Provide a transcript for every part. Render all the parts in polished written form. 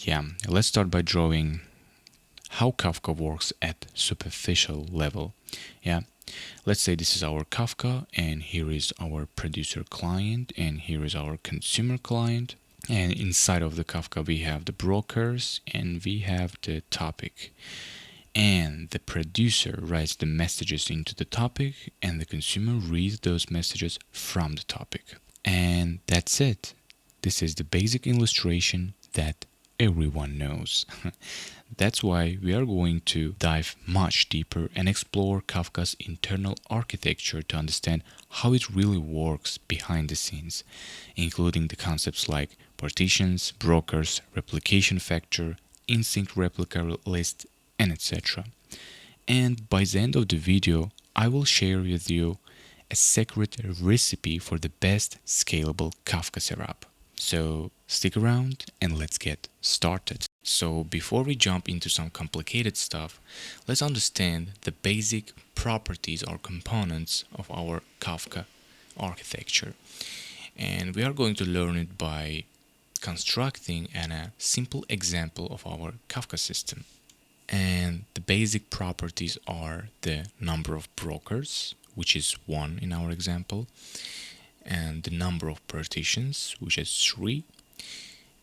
Yeah, let's start by drawing how Kafka works at superficial level. Yeah, let's say this is our Kafka, and here is our producer client, and here is our consumer client. And inside of the Kafka, we have the brokers and we have the topic. And the producer writes the messages into the topic, and the consumer reads those messages from the topic. And that's it. This is the basic illustration that everyone knows. That's why we are going to dive much deeper and explore Kafka's internal architecture to understand how it really works behind the scenes, including the concepts like partitions, brokers, replication factor, in-sync replica list, and etc. And by the end of the video, I will share with you a secret recipe for the best scalable Kafka setup. So stick around and let's get started. So before we jump into some complicated stuff, let's understand the basic properties or components of our Kafka architecture. And we are going to learn it by constructing a simple example of our Kafka system. And the basic properties are the number of brokers, which is 1 in our example, and the number of partitions, which is 3,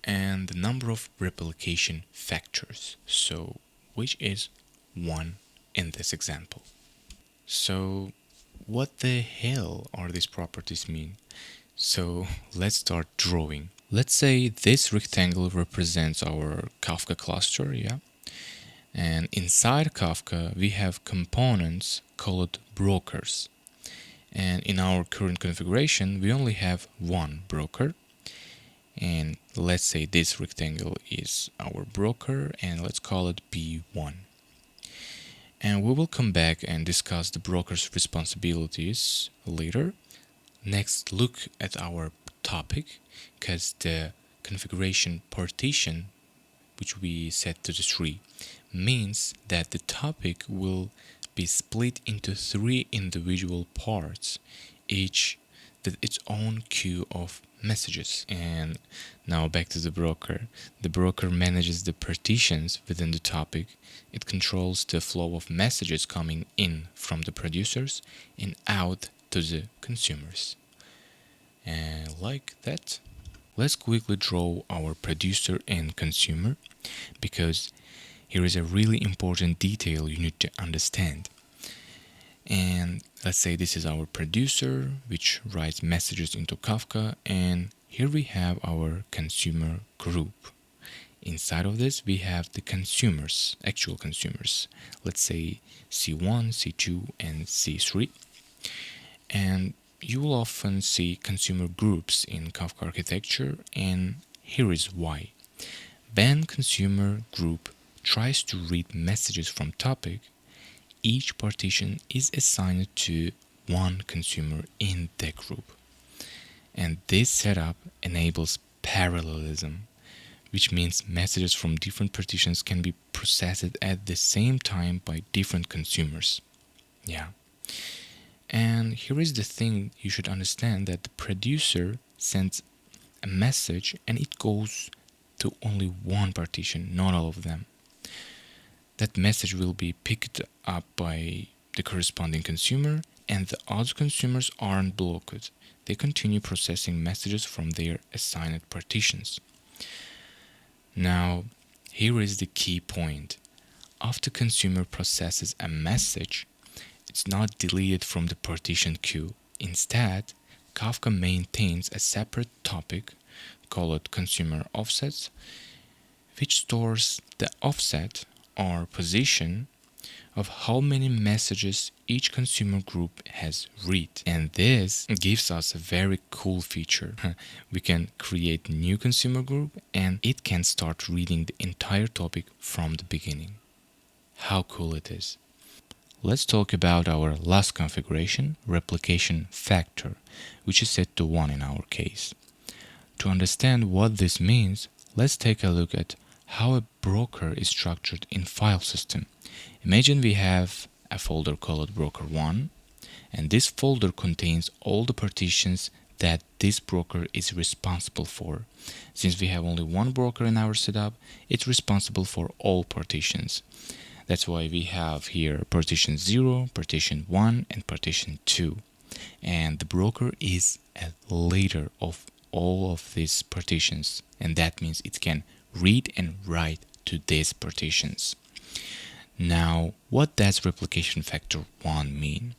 and the number of replication factors, so which is 1 in this example. So what the hell are these properties mean? So let's start drawing. Let's say this rectangle represents our Kafka cluster, yeah? And inside Kafka, we have components called brokers. And in our current configuration, we only have 1 broker. And let's say this rectangle is our broker, and let's call it B1. And we will come back and discuss the broker's responsibilities later. Next, look at our topic, because the configuration partition, which we set to the 3, means that the topic will be split into 3 individual parts, each with its own queue of messages. And now back to the broker. The broker manages the partitions within the topic. It controls the flow of messages coming in from the producers and out to the consumers. And like that. Let's quickly draw our producer and consumer, because here is a really important detail you need to understand. And let's say this is our producer, which writes messages into Kafka, and here we have our consumer group. Inside of this, we have the consumers, actual consumers. Let's say C1, C2, and C3. And you will often see consumer groups in Kafka architecture, and here is why. When consumer group tries to read messages from topic, each partition is assigned to 1 consumer in that group. And this setup enables parallelism, which means messages from different partitions can be processed at the same time by different consumers. Yeah. And here is the thing you should understand, that the producer sends a message and it goes to only 1 partition, not all of them. That message will be picked up by the corresponding consumer, and the other consumers aren't blocked. They continue processing messages from their assigned partitions. Now, here is the key point. After consumer processes a message, it's not deleted from the partition queue. Instead, Kafka maintains a separate topic called consumer offsets, which stores the offset or position of how many messages each consumer group has read. And this gives us a very cool feature. We can create new consumer group and it can start reading the entire topic from the beginning. How cool it is. Let's talk about our last configuration, replication factor, which is set to 1 in our case. To understand what this means, let's take a look at how a broker is structured in file system. Imagine we have a folder called broker1, and this folder contains all the partitions that this broker is responsible for. Since we have only one broker in our setup, it's responsible for all partitions. That's why we have here partition 0, partition 1, and partition 2. And the broker is a leader of all of these partitions, and that means it can read and write to these partitions. Now, what does replication factor 1 mean?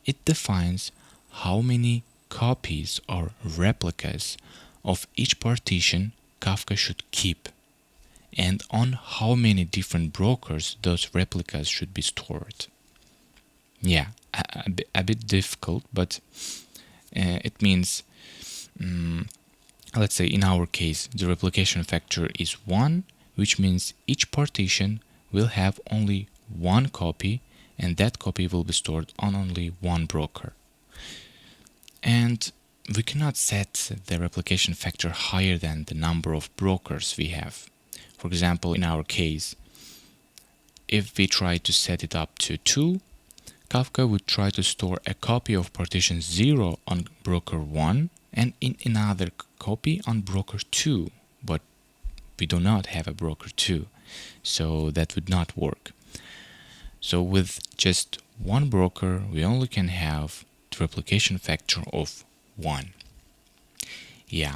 It defines how many copies or replicas of each partition Kafka should keep, and on how many different brokers those replicas should be stored. Yeah, a bit difficult, but it means, let's say in our case, the replication factor is 1, which means each partition will have only one copy, and that copy will be stored on only one broker. And we cannot set the replication factor higher than the number of brokers we have. For example, in our case, if we try to set it up to 2, Kafka would try to store a copy of partition 0 on broker 1 and in another copy on broker 2, but we do not have a broker 2, so that would not work. So with just one broker, we only can have the replication factor of 1. Yeah,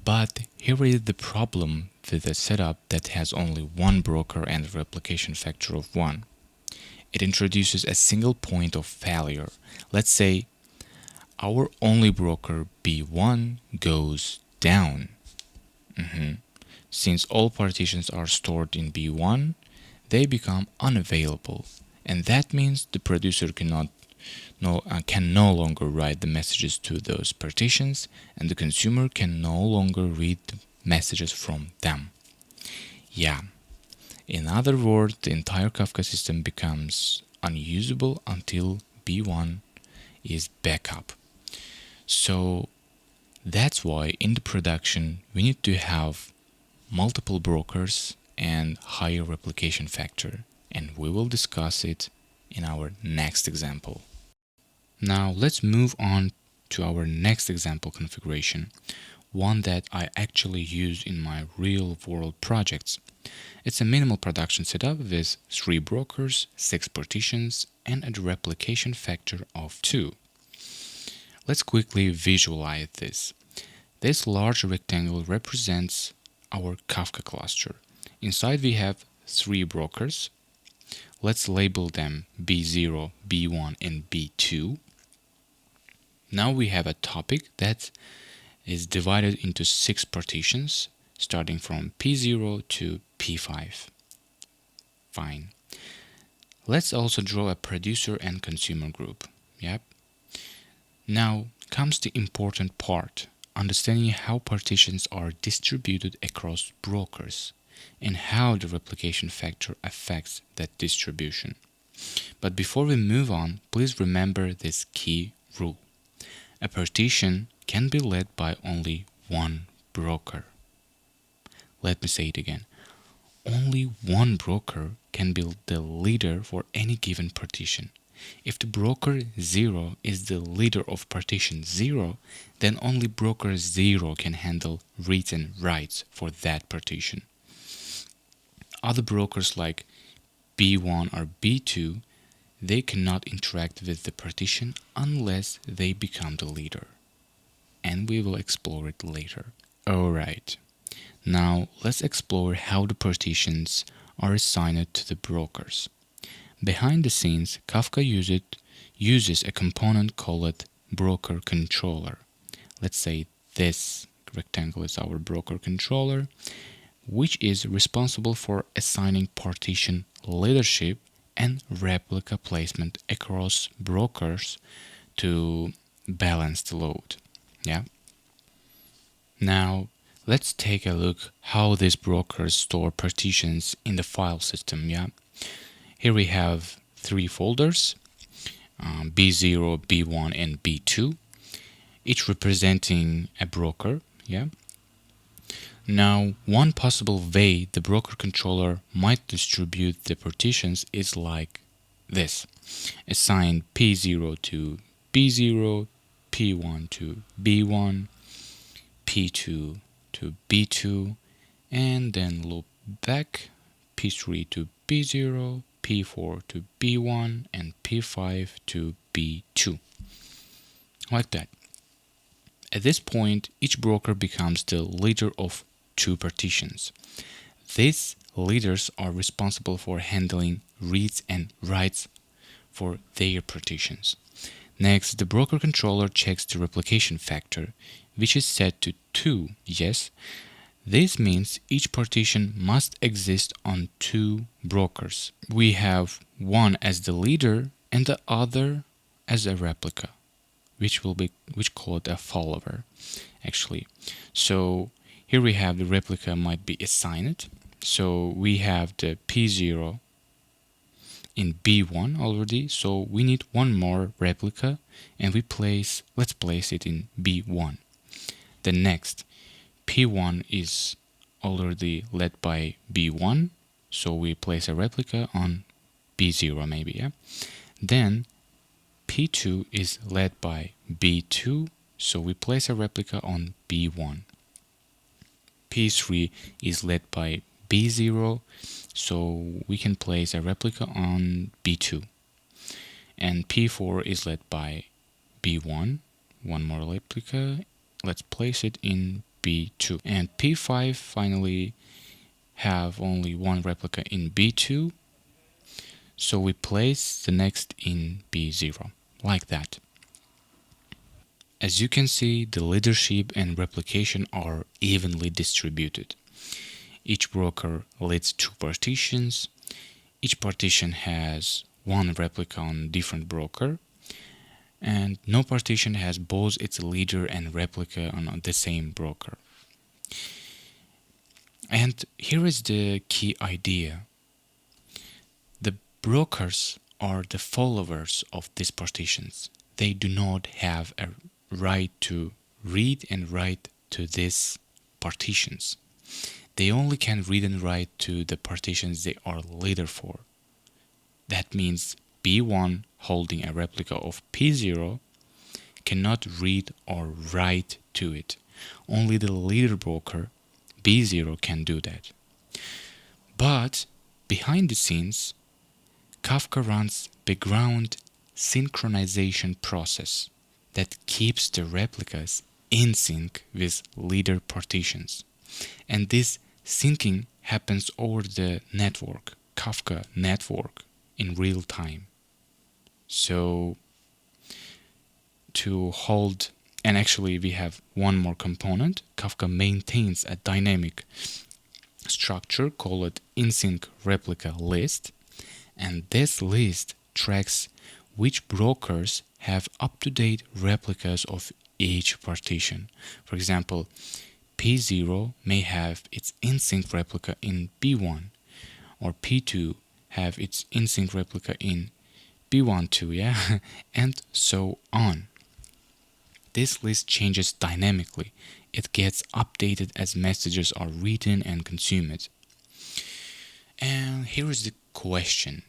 but here is the problem with a setup that has only one broker and a replication factor of 1. It introduces a single point of failure. Let's say our only broker B1 goes down. Since all partitions are stored in B1, they become unavailable, and that means the producer can no longer write the messages to those partitions, and the consumer can no longer read the messages from them. Yeah. In other words, the entire Kafka system becomes unusable until B1 is back up. So that's why in the production we need to have multiple brokers and higher replication factor, and we will discuss it in our next example. Now let's move on to our next example configuration, one that I actually use in my real-world projects. It's a minimal production setup with 3 brokers, 6 partitions, and a replication factor of 2. Let's quickly visualize this. This large rectangle represents our Kafka cluster. Inside we have 3 brokers. Let's label them B0, B1, and B2. Now we have a topic that is divided into 6 partitions, starting from P0 to P5. Fine. Let's also draw a producer and consumer group. Yep. Now comes the important part, understanding how partitions are distributed across brokers and how the replication factor affects that distribution. But before we move on, please remember this key rule. A partition can be led by only one broker. Let me say it again. Only one broker can be the leader for any given partition. If the broker 0 is the leader of partition 0, then only broker 0 can handle reads and writes for that partition. Other brokers like B1 or B2, they cannot interact with the partition unless they become the leader. And we will explore it later. Alright, now let's explore how the partitions are assigned to the brokers. Behind the scenes, Kafka uses a component called broker controller. Let's say this rectangle is our broker controller, which is responsible for assigning partition leadership and replica placement across brokers to balance the load. Yeah. Now let's take a look how these brokers store partitions in the file system. Yeah. Here we have 3 folders, B0, B1, and B2, each representing a broker. Yeah. Now, one possible way the broker controller might distribute the partitions is like this. Assign P0 to B0, P1 to B1, P2 to B2, and then loop back, P3 to B0, P4 to B1, and P5 to B2. Like that. At this point, each broker becomes the leader of two partitions. These leaders are responsible for handling reads and writes for their partitions. Next, the broker controller checks the replication factor, which is set to 2, yes. This means each partition must exist on two brokers. We have one as the leader and the other as a replica, which call it a follower, actually. So here we have the replica might be assigned. So we have the P0 in B1 already, so we need one more replica, and let's place it in B1. The next, P1 is already led by B1, so we place a replica on B0 maybe, yeah? Then P2 is led by B2, so we place a replica on B1. P3 is led by B0, so we can place a replica on B2. And P4 is led by B1, one more replica, let's place it in B2. And P5 finally have only one replica in B2, so we place the next in B0, like that. As you can see, the leadership and replication are evenly distributed. Each broker leads two partitions. Each partition has one replica on different broker, and no partition has both its leader and replica on the same broker. And here is the key idea. The brokers are the followers of these partitions. They do not have a right to read and write to these partitions. They only can read and write to the partitions they are leader for. That means B1 holding a replica of P0 cannot read or write to it. Only the leader broker B0 can do that. But behind the scenes, Kafka runs background synchronization process that keeps the replicas in sync with leader partitions. And this syncing happens over the network, Kafka network, in real time. So to hold, and actually we have one more component, Kafka maintains a dynamic structure called in-sync replica list, and this list tracks which brokers have up-to-date replicas of each partition. For example, P0 may have its in-sync replica in B1, or P2 have its in-sync replica in B1 too, yeah, and so on. This list changes dynamically. It gets updated as messages are written and consumed. And here is the question.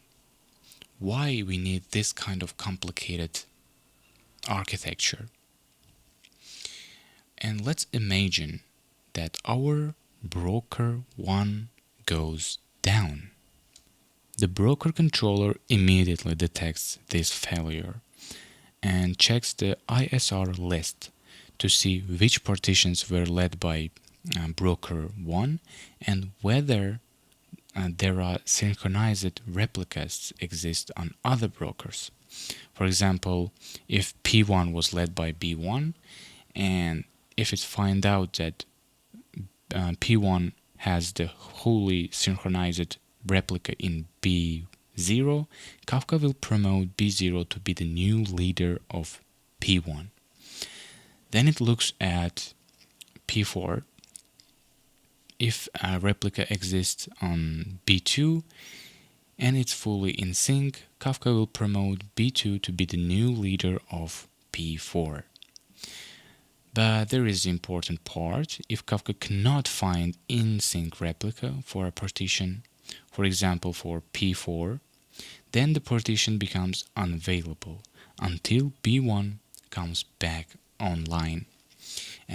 Why we need this kind of complicated architecture? And let's imagine that our broker 1 goes down. The broker controller immediately detects this failure and checks the ISR list to see which partitions were led by broker 1 and whether there are synchronized replicas exist on other brokers. For example, if P1 was led by B1, and if it finds out that P1 has the wholly synchronized replica in B0, Kafka will promote B0 to be the new leader of P1. Then it looks at P4. If a replica exists on B2 and it's fully in sync, Kafka will promote B2 to be the new leader of P4. But there is the important part. If Kafka cannot find in-sync replica for a partition, for example for P4, then the partition becomes unavailable until B1 comes back online.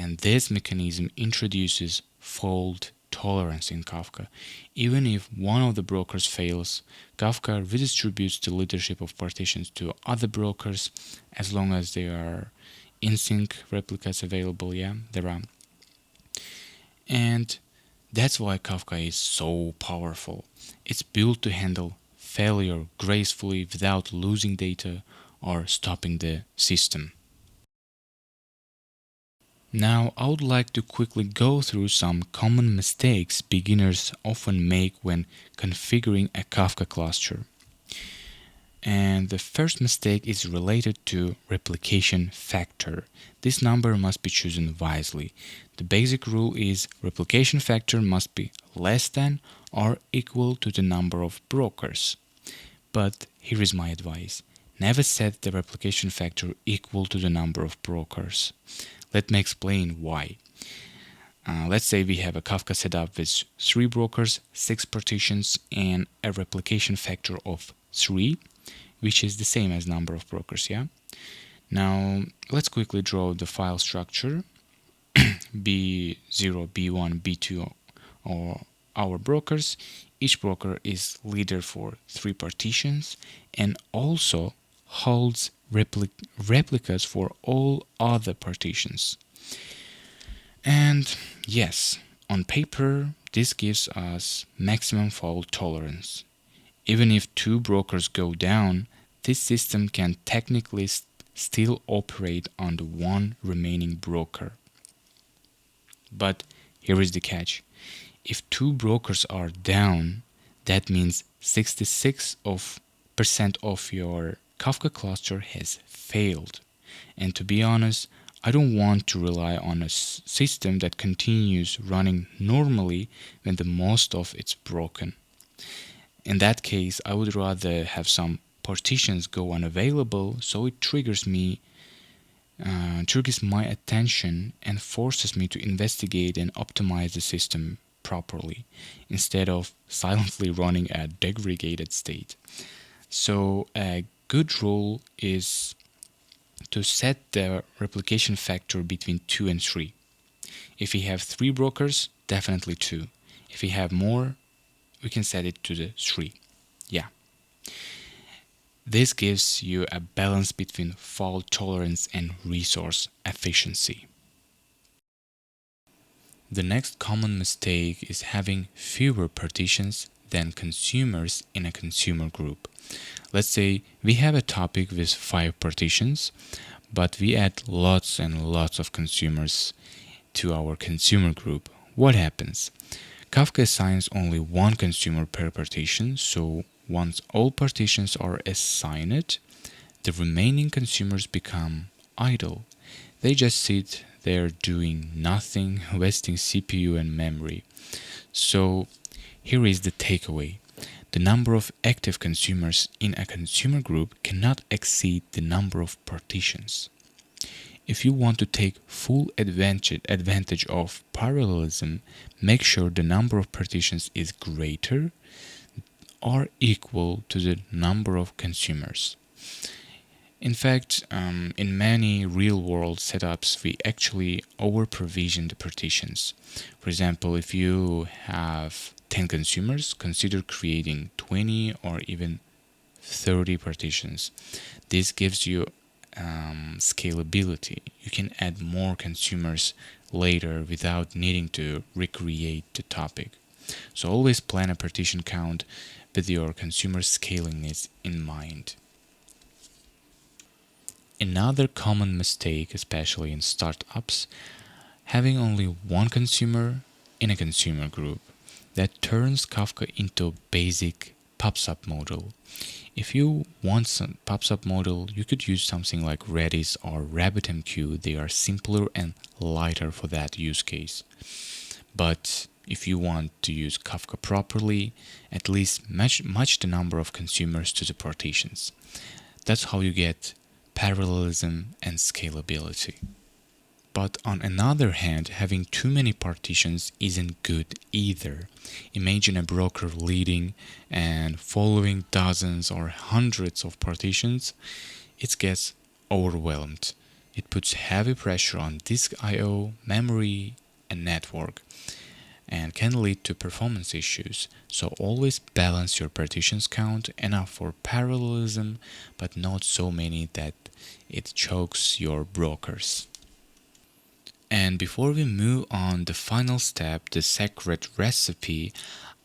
And this mechanism introduces fault tolerance in Kafka. Even if one of the brokers fails, Kafka redistributes the leadership of partitions to other brokers as long as there are in-sync replicas available. Yeah, there are. And that's why Kafka is so powerful. It's built to handle failure gracefully without losing data or stopping the system. Now, I would like to quickly go through some common mistakes beginners often make when configuring a Kafka cluster. And the first mistake is related to replication factor. This number must be chosen wisely. The basic rule is replication factor must be less than or equal to the number of brokers. But here is my advice. Never set the replication factor equal to the number of brokers. Let me explain why. Let's say we have a Kafka setup with 3 brokers, 6 partitions, and a replication factor of 3, which is the same as number of brokers, yeah? Now, let's quickly draw the file structure. B0, B1, B2 are our brokers. Each broker is leader for 3 partitions and also holds replicas for all other partitions. And yes, on paper, this gives us maximum fault tolerance. Even if 2 brokers go down, this system can technically still operate on the one remaining broker. But here is the catch. If 2 brokers are down, that means 66% of your Kafka cluster has failed. And to be honest, I don't want to rely on a system that continues running normally when the most of it's broken. In that case, I would rather have some partitions go unavailable so it triggers my attention and forces me to investigate and optimize the system properly instead of silently running a degraded state. So a good rule is to set the replication factor between 2 and 3. If we have 3 brokers, definitely 2. If we have more, we can set it to the 3. Yeah. This gives you a balance between fault tolerance and resource efficiency. The next common mistake is having fewer partitions than consumers in a consumer group. Let's say we have a topic with 5 partitions, but we add lots and lots of consumers to our consumer group. What happens? Kafka assigns only 1 consumer per partition, so once all partitions are assigned, the remaining consumers become idle. They just sit there doing nothing, wasting CPU and memory. So here is the takeaway. The number of active consumers in a consumer group cannot exceed the number of partitions. If you want to take full advantage of parallelism, make sure the number of partitions is greater or equal to the number of consumers. In fact, in many real-world setups, we actually over-provision the partitions. For example, if you have 10 consumers, consider creating 20 or even 30 partitions. This gives you scalability. You can add more consumers later without needing to recreate the topic. So always plan a partition count with your consumer scaling needs in mind. Another common mistake, especially in startups, having only 1 consumer in a consumer group. That turns Kafka into basic PubSub model. If you want some PubSub model, you could use something like Redis or RabbitMQ. They are simpler and lighter for that use case. But if you want to use Kafka properly, at least match the number of consumers to the partitions. That's how you get parallelism and scalability. But on another hand, having too many partitions isn't good either. Imagine a broker leading and following dozens or hundreds of partitions. It gets overwhelmed. It puts heavy pressure on disk I/O, memory, and network, and can lead to performance issues. So always balance your partitions count, enough for parallelism, but not so many that it chokes your brokers. And before we move on the final step, the secret recipe,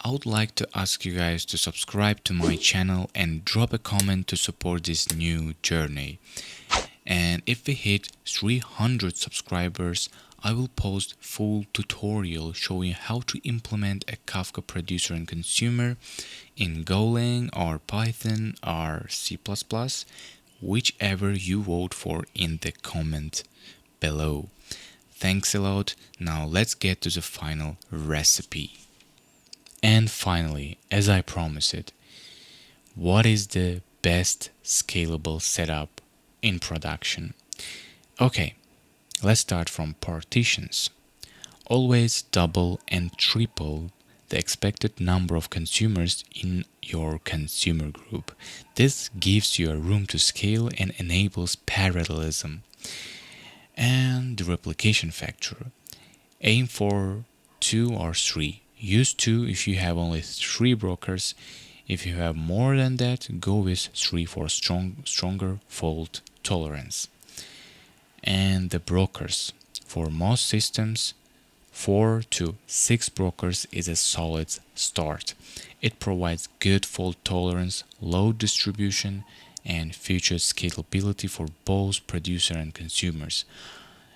I would like to ask you guys to subscribe to my channel and drop a comment to support this new journey. And if we hit 300 subscribers, I will post full tutorial showing how to implement a Kafka producer and consumer in Golang or Python or C++, whichever you vote for in the comment below. Thanks a lot. Now let's get to the final recipe. And finally, as I promised, what is the best scalable setup in production? Okay, let's start from partitions. Always double and triple the expected number of consumers in your consumer group. This gives you a room to scale and enables parallelism. And the replication factor. Aim for 2 or 3. Use 2 if you have only 3 brokers. If you have more than that, go with 3 for stronger fault tolerance. And the brokers. For most systems, 4 to 6 brokers is a solid start. It provides good fault tolerance, load distribution, and future scalability for both producer and consumers.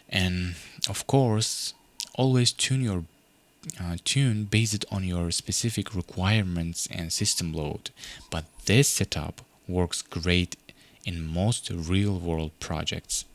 And of course, always tune based on your specific requirements and system load. But this setup works great in most real-world projects.